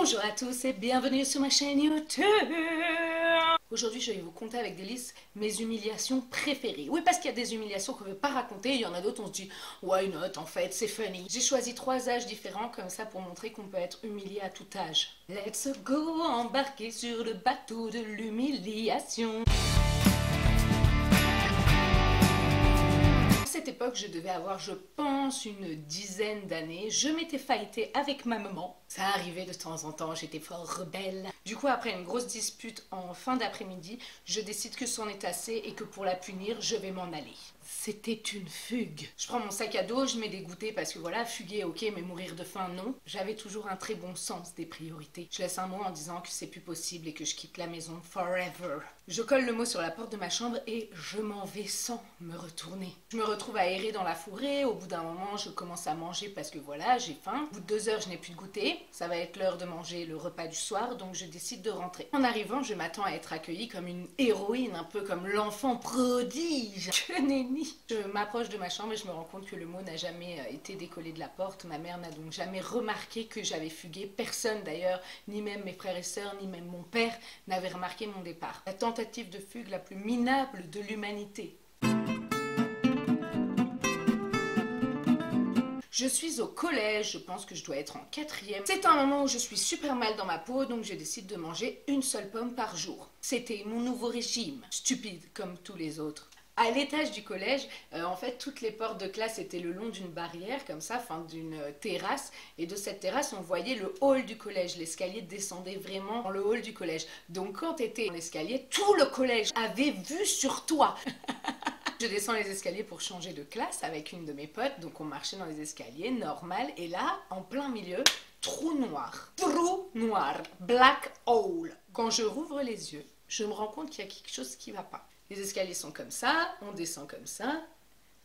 Bonjour à tous et bienvenue sur ma chaîne YouTube. Aujourd'hui je vais vous conter avec délice mes humiliations préférées. Oui, parce qu'il y a des humiliations qu'on ne veut pas raconter, il y en a d'autres on se dit why not, en fait c'est funny. J'ai choisi 3 âges différents comme ça pour montrer qu'on peut être humilié à tout âge. Let's go, embarquer sur le bateau de l'humiliation. À cette époque, je devais avoir, je pense, une dizaine d'années. Je m'étais fightée avec ma maman. Ça arrivait de temps en temps, j'étais fort rebelle. Du coup, après une grosse dispute en fin d'après-midi, je décide que c'en est assez et que pour la punir, je vais m'en aller. C'était une fugue. Je prends mon sac à dos, je mets des goûters parce que voilà, fuguer ok, mais mourir de faim non. J'avais toujours un très bon sens des priorités. Je laisse un mot en disant que c'est plus possible et que je quitte la maison forever. Je colle le mot sur la porte de ma chambre et je m'en vais sans me retourner. Je me retrouve à errer dans la forêt. Au bout d'un moment, je commence à manger parce que voilà, j'ai faim. Au bout de 2 heures, je n'ai plus de goûter. Ça va être l'heure de manger le repas du soir, donc je décide de rentrer. En arrivant, je m'attends à être accueillie comme une héroïne, un peu comme l'enfant prodige. Que nenni. Je m'approche de ma chambre et je me rends compte que le mot n'a jamais été décollé de la porte. Ma mère n'a donc jamais remarqué que j'avais fugué. Personne d'ailleurs, ni même mes frères et sœurs, ni même mon père, n'avait remarqué mon départ. La tentative de fugue la plus minable de l'humanité. Je suis au collège, je pense que je dois être en 4e. C'est un moment où je suis super mal dans ma peau, donc je décide de manger une seule pomme par jour. C'était mon nouveau régime, stupide comme tous les autres. À l'étage du collège, en fait, toutes les portes de classe étaient le long d'une barrière, comme ça, enfin d'une terrasse. Et de cette terrasse, on voyait le hall du collège. L'escalier descendait vraiment dans le hall du collège. Donc quand tu étais dans l'escalier, tout le collège avait vue sur toi. Je descends les escaliers pour changer de classe avec une de mes potes, donc on marchait dans les escaliers, normal, et là, en plein milieu, trou noir. Trou noir, black hole. Quand je rouvre les yeux, je me rends compte qu'il y a quelque chose qui ne va pas. Les escaliers sont comme ça, on descend comme ça,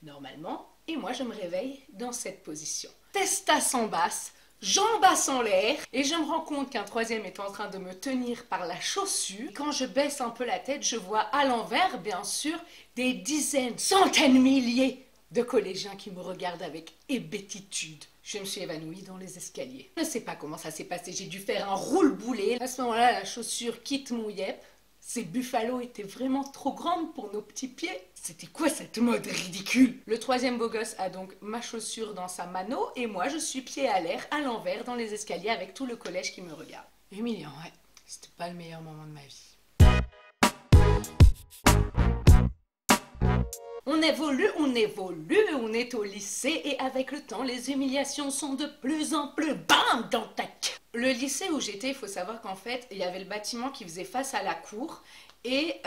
normalement, et moi je me réveille dans cette position. Testasse en basse, jambes basses en l'air, et je me rends compte qu'un troisième est en train de me tenir par la chaussure. Quand je baisse un peu la tête, je vois à l'envers, bien sûr, des dizaines, centaines, milliers de collégiens qui me regardent avec hébétitude. Je me suis évanouie dans les escaliers. Je ne sais pas comment ça s'est passé, j'ai dû faire un roule-boulet. À ce moment-là, la chaussure quitte mon yep. Ces buffalo étaient vraiment trop grandes pour nos petits pieds. C'était quoi cette mode ridicule? Le troisième beau gosse a donc ma chaussure dans sa mano et moi je suis pied à l'air, à l'envers, dans les escaliers avec tout le collège qui me regarde. Humiliant, ouais. C'était pas le meilleur moment de ma vie. On évolue, on est au lycée et avec le temps, les humiliations sont de plus en plus bam dans ta tête. Le lycée où j'étais, il faut savoir qu'en fait, il y avait le bâtiment qui faisait face à la cour et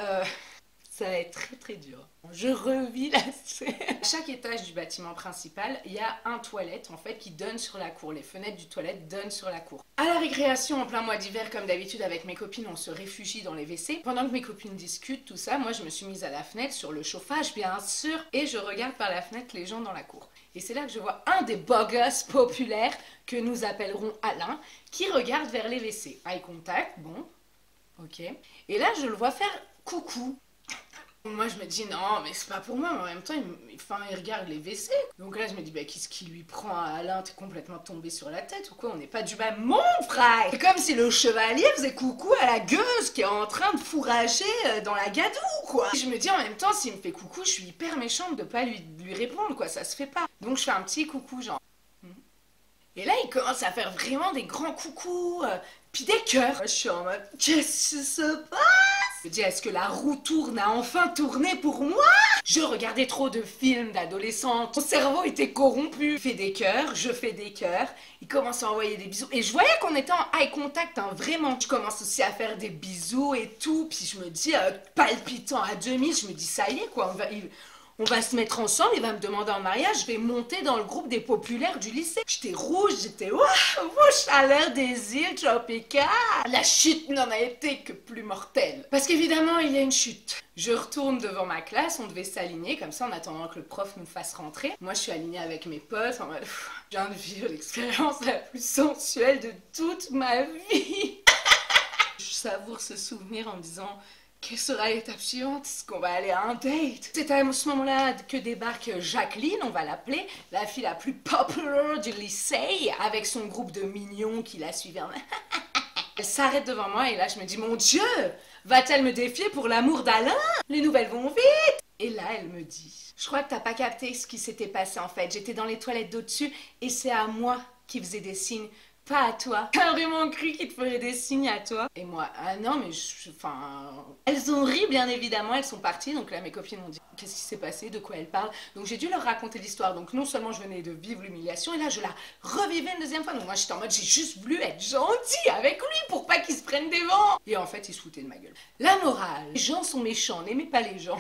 ça va être très très dur. Je revis la scène. À chaque étage du bâtiment principal, il y a un toilette en fait qui donne sur la cour. Les fenêtres du toilette donnent sur la cour. À la récréation, en plein mois d'hiver, comme d'habitude avec mes copines, on se réfugie dans les WC. Pendant que mes copines discutent, tout ça, moi je me suis mise à la fenêtre, sur le chauffage bien sûr, et je regarde par la fenêtre les gens dans la cour. Et c'est là que je vois un des beaux gosses populaires, que nous appellerons Alain, qui regarde vers les WC. Eye contact, bon, ok. Et là je le vois faire coucou. Moi je me dis non mais c'est pas pour moi, mais en même temps il regarde les WC. Donc là je me dis bah qu'est-ce qui lui prend à Alain, t'es complètement tombé sur la tête ou quoi, on n'est pas du même monde frère. C'est comme si le chevalier faisait coucou à la gueuse qui est en train de fourrager dans la gadoue quoi. Je me dis en même temps s'il me fait coucou je suis hyper méchante de pas lui répondre quoi, ça se fait pas. Donc je fais un petit coucou genre. Et là il commence à faire vraiment des grands coucous, puis des cœurs. Je suis en mode qu'est-ce qui se passe? Je me dis, est-ce que la roue tourne a enfin tourné pour moi? Je regardais trop de films d'adolescentes. Mon cerveau était corrompu. Il fait des cœurs, je fais des cœurs. Il commence à envoyer des bisous. Et je voyais qu'on était en eye contact, hein, vraiment. Je commence aussi à faire des bisous et tout. Puis je me dis, palpitant à demi, je me dis, ça y est, quoi. On va se mettre ensemble, il va me demander en mariage, je vais monter dans le groupe des populaires du lycée. J'étais rouge, j'étais waouh, chaleur des îles tropicales. La chute n'en a été que plus mortelle. Parce qu'évidemment, il y a une chute. Je retourne devant ma classe, on devait s'aligner comme ça en attendant que le prof nous fasse rentrer. Moi, je suis alignée avec mes potes en mode, je viens de vivre l'expérience la plus sensuelle de toute ma vie. Je savoure ce souvenir en me disant... Quelle sera l'étape suivante? Est-ce qu'on va aller à un date? C'est à ce moment-là que débarque Jacqueline, on va l'appeler, la fille la plus populaire du lycée, avec son groupe de mignons qui la suivent. Elle s'arrête devant moi et là je me dis, mon Dieu, va-t-elle me défier pour l'amour d'Alain? Les nouvelles vont vite. Et là elle me dit, je crois que t'as pas capté ce qui s'était passé en fait. J'étais dans les toilettes d'au-dessus et c'est à moi qui faisait des signes. Pas à toi. T'as vraiment cru qu'il te ferait des signes à toi? Et moi, ah non, mais enfin... Elles ont ri, bien évidemment, elles sont parties. Donc là, mes copines m'ont dit, qu'est-ce qui s'est passé? De quoi elles parlent? Donc j'ai dû leur raconter l'histoire. Donc non seulement je venais de vivre l'humiliation, et là, je la revivais une deuxième fois. Donc moi, j'étais en mode, j'ai juste voulu être gentille avec lui pour pas qu'il se prenne des vents. Et en fait, il se foutait de ma gueule. La morale, les gens sont méchants, n'aimez pas les gens.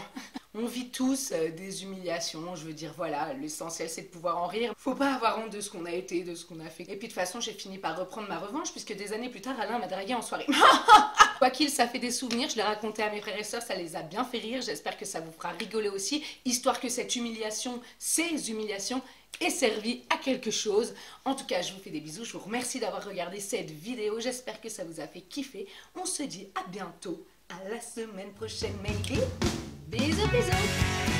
On vit tous des humiliations, je veux dire, voilà, l'essentiel c'est de pouvoir en rire. Faut pas avoir honte de ce qu'on a été, de ce qu'on a fait. Et puis de toute façon, j'ai fini par reprendre ma revanche, puisque des années plus tard, Alain m'a dragué en soirée. Quoi qu'il, ça fait des souvenirs, je l'ai raconté à mes frères et sœurs, ça les a bien fait rire, j'espère que ça vous fera rigoler aussi, histoire que cette humiliation, ces humiliations, aient servi à quelque chose. En tout cas, je vous fais des bisous, je vous remercie d'avoir regardé cette vidéo, j'espère que ça vous a fait kiffer. On se dit à bientôt, à la semaine prochaine, maybe. Bisous, bisous.